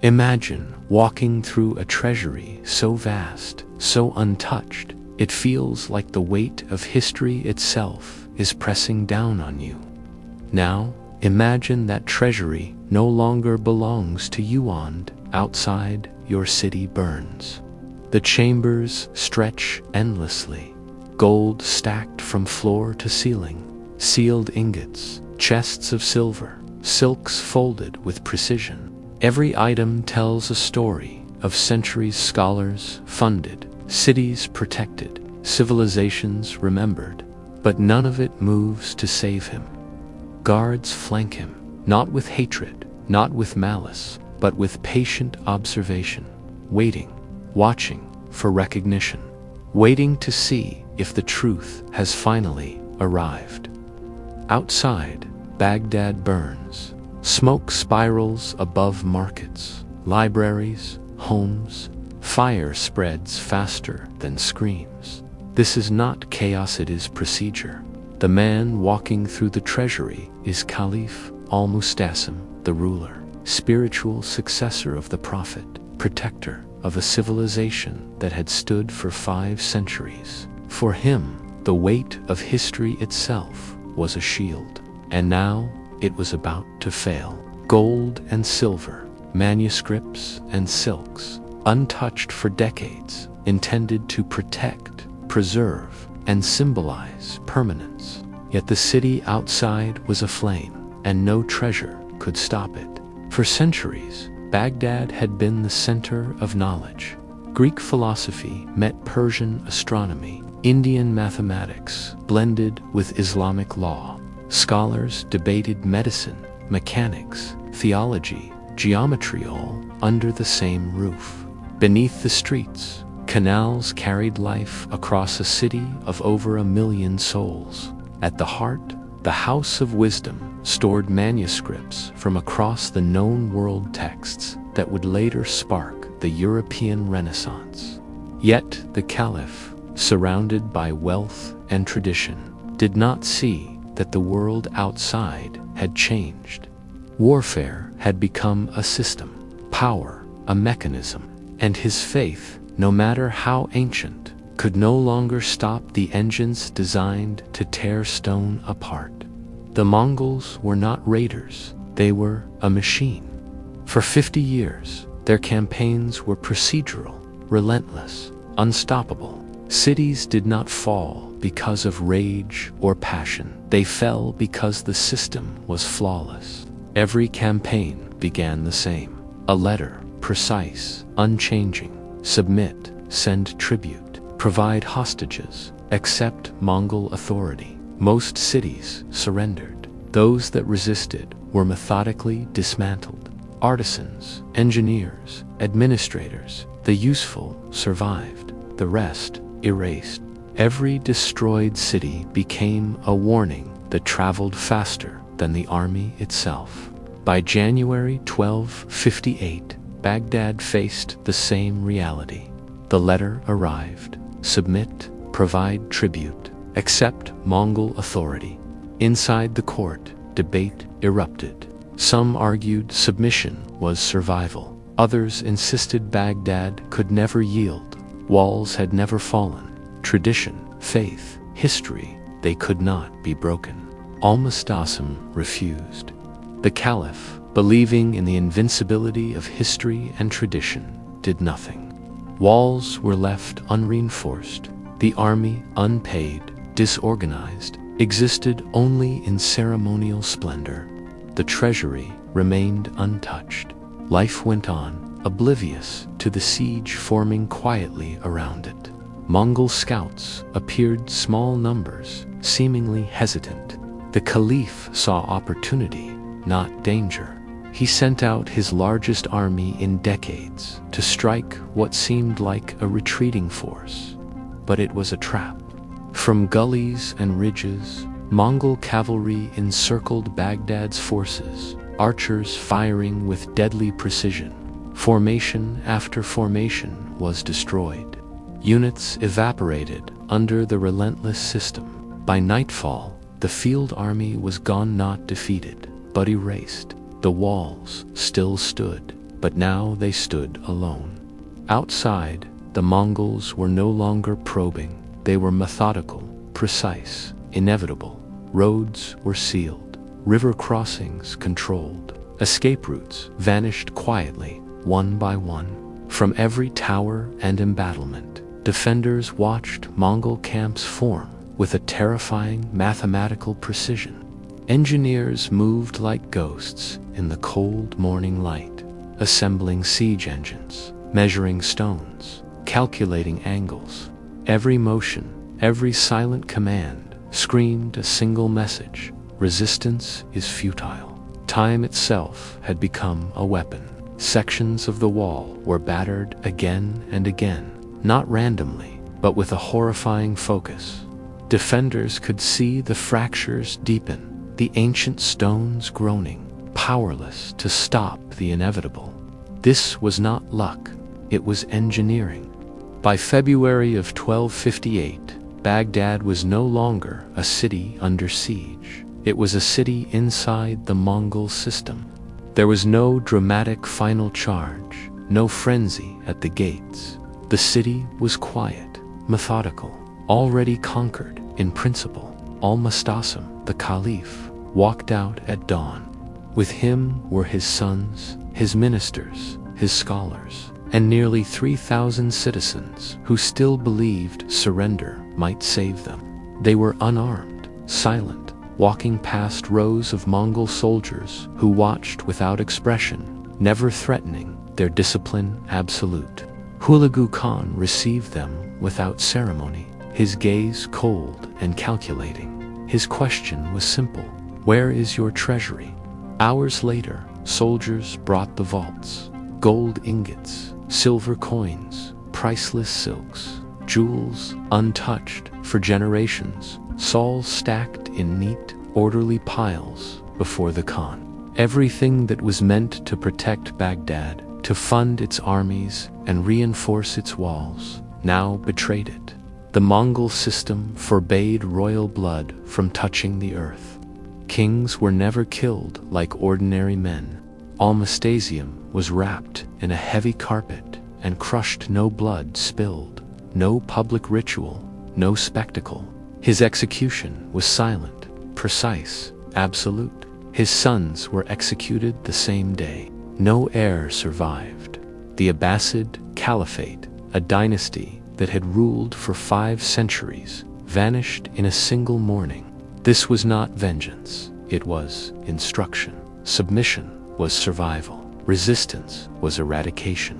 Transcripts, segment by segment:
Imagine walking through a treasury so vast, so untouched, it feels like the weight of history itself is pressing down on you. Now, imagine that treasury no longer belongs to you and outside your city burns. The chambers stretch endlessly, gold stacked from floor to ceiling, sealed ingots, chests of silver, silks folded with precision. Every item tells a story of centuries scholars funded, cities protected, civilizations remembered, but none of it moves to save him. Guards flank him, not with hatred, not with malice, but with patient observation, waiting, watching for recognition, waiting to see if the truth has finally arrived. Outside, Baghdad burns. Smoke spirals above markets, libraries, homes. Fire spreads faster than screams. This is not chaos, it is procedure. The man walking through the treasury is Caliph al-Mustasim, the ruler, spiritual successor of the prophet, protector of a civilization that had stood for 5 centuries. For him, the weight of history itself was a shield, and now it was about to fail. Gold and silver, manuscripts and silks, untouched for decades, intended to protect, preserve, and symbolize permanence. Yet the city outside was aflame, and no treasure could stop it. For centuries, Baghdad had been the center of knowledge. Greek philosophy met Persian astronomy, Indian mathematics blended with Islamic law. Scholars debated medicine, mechanics, theology, geometry, all under the same roof. Beneath the streets, canals carried life across a city of over 1 million souls. At the heart, the House of Wisdom stored manuscripts from across the known world texts that would later spark the European Renaissance. Yet the Caliph, surrounded by wealth and tradition, did not see that the world outside had changed. Warfare had become a system, power a mechanism, and his faith, no matter how ancient, could no longer stop the engines designed to tear stone apart. The Mongols were not raiders, they were a machine. For 50 years, their campaigns were procedural, relentless, unstoppable. Cities did not fall because of rage or passion. They fell because the system was flawless. Every campaign began the same. A letter, precise, unchanging. Submit, send tribute, provide hostages, accept Mongol authority. Most cities surrendered. Those that resisted were methodically dismantled. Artisans, engineers, administrators, the useful survived, the rest erased. Every destroyed city became a warning that traveled faster than the army itself. By January 1258, Baghdad faced the same reality. The letter arrived: submit, provide tribute, accept Mongol authority. Inside the court, debate erupted. Some argued submission was survival. Others insisted Baghdad could never yield. Walls had never fallen. Tradition, faith, history, they could not be broken. Al-Mustasim refused. The Caliph, believing in the invincibility of history and tradition, did nothing. Walls were left unreinforced. The army, unpaid, disorganized, existed only in ceremonial splendor. The treasury remained untouched. Life went on, oblivious to the siege forming quietly around it. Mongol scouts appeared small numbers, seemingly hesitant. The Caliph saw opportunity, not danger. He sent out his largest army in decades to strike what seemed like a retreating force. But it was a trap. From gullies and ridges, Mongol cavalry encircled Baghdad's forces, archers firing with deadly precision. Formation after formation was destroyed. Units evaporated under the relentless system. By nightfall, the field army was gone, not defeated, but erased. The walls still stood, but now they stood alone. Outside, the Mongols were no longer probing. They were methodical, precise, inevitable. Roads were sealed, river crossings controlled. Escape routes vanished quietly, one by one. From every tower and embattlement, defenders watched Mongol camps form with a terrifying mathematical precision. Engineers moved like ghosts in the cold morning light, assembling siege engines, measuring stones, calculating angles. Every motion, every silent command screamed a single message: resistance is futile. Time itself had become a weapon. Sections of the wall were battered again and again, not randomly, but with a horrifying focus. Defenders could see the fractures deepen, the ancient stones groaning, powerless to stop the inevitable. This was not luck, it was engineering. By February of 1258, Baghdad was no longer a city under siege. It was a city inside the Mongol system. There was no dramatic final charge, no frenzy at the gates. The city was quiet, methodical, already conquered in principle. Al-Mustassim, the Caliph, walked out at dawn. With him were his sons, his ministers, his scholars, and nearly 3,000 citizens who still believed surrender might save them. They were unarmed, silent, walking past rows of Mongol soldiers who watched without expression, never threatening, their discipline absolute. Hulagu Khan received them without ceremony, his gaze cold and calculating. His question was simple: where is your treasury? Hours later, soldiers brought the vaults: gold ingots, silver coins, priceless silks, jewels untouched for generations, all stacked in neat, orderly piles before the Khan. Everything that was meant to protect Baghdad, to fund its armies and reinforce its walls, now betrayed it. The Mongol system forbade royal blood from touching the earth. Kings were never killed like ordinary men. Al-Mustassim was wrapped in a heavy carpet and crushed, no blood spilled, no public ritual, no spectacle. His execution was silent, precise, absolute. His sons were executed the same day. No heir survived. The Abbasid Caliphate, a dynasty that had ruled for 5 centuries, vanished in a single morning. This was not vengeance, it was instruction. Submission was survival. Resistance was eradication.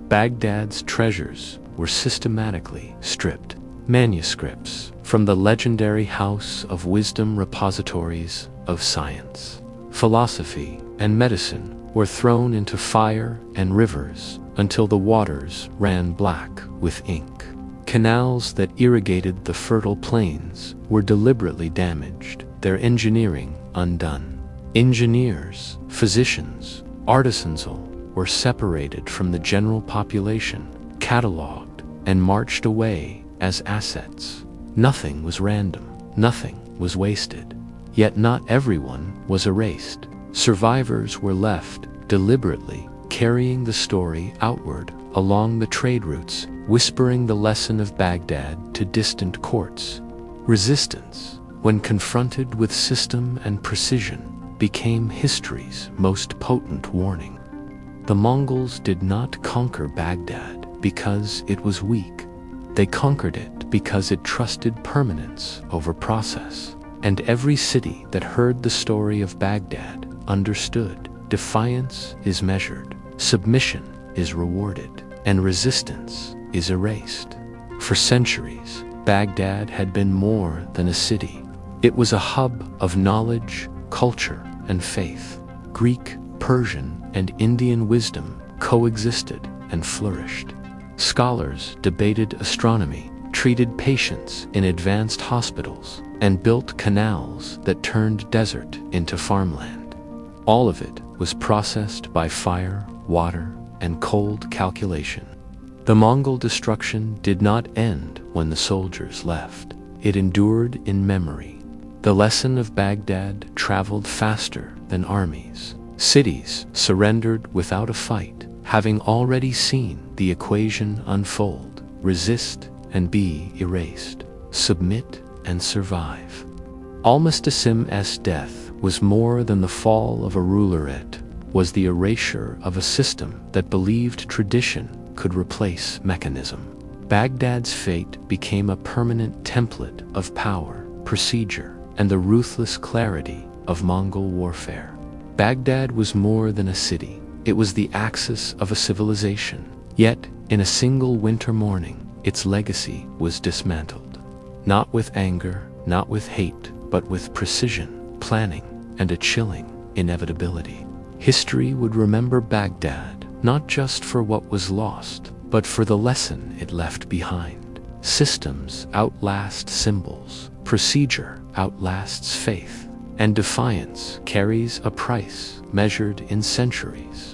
Baghdad's treasures were systematically stripped. Manuscripts from the legendary House of Wisdom repositories of science, philosophy, and medicine were thrown into fire and rivers until the waters ran black with ink. Canals that irrigated the fertile plains were deliberately damaged, their engineering undone. Engineers, physicians, artisans were separated from the general population, catalogued, and marched away as assets. Nothing was random, nothing was wasted. Yet not everyone was erased. Survivors were left, deliberately, carrying the story outward along the trade routes, whispering the lesson of Baghdad to distant courts. Resistance, when confronted with system and precision, became history's most potent warning. The Mongols did not conquer Baghdad because it was weak. They conquered it because it trusted permanence over process. And every city that heard the story of Baghdad understood: defiance is measured, submission is rewarded, and resistance is erased. For centuries, Baghdad had been more than a city. It was a hub of knowledge, culture, and faith. Greek, Persian, and Indian wisdom coexisted and flourished. Scholars debated astronomy, treated patients in advanced hospitals, and built canals that turned desert into farmland. All of it was processed by fire, water, and cold calculation. The Mongol destruction did not end when the soldiers left. It endured in memory. The lesson of Baghdad traveled faster than armies. Cities surrendered without a fight. having already seen the equation unfold: resist and be erased, submit and survive. Al-Mustasim's death was more than the fall of a ruler, it was the erasure of a system that believed tradition could replace mechanism. Baghdad's fate became a permanent template of power, procedure, and the ruthless clarity of Mongol warfare. Baghdad was more than a city. It was the axis of a civilization. Yet, in a single winter morning, its legacy was dismantled. Not with anger, not with hate, but with precision, planning, and a chilling inevitability. History would remember Baghdad not just for what was lost, but for the lesson it left behind. Systems outlast symbols, procedure outlasts faith, and defiance carries a price measured in centuries.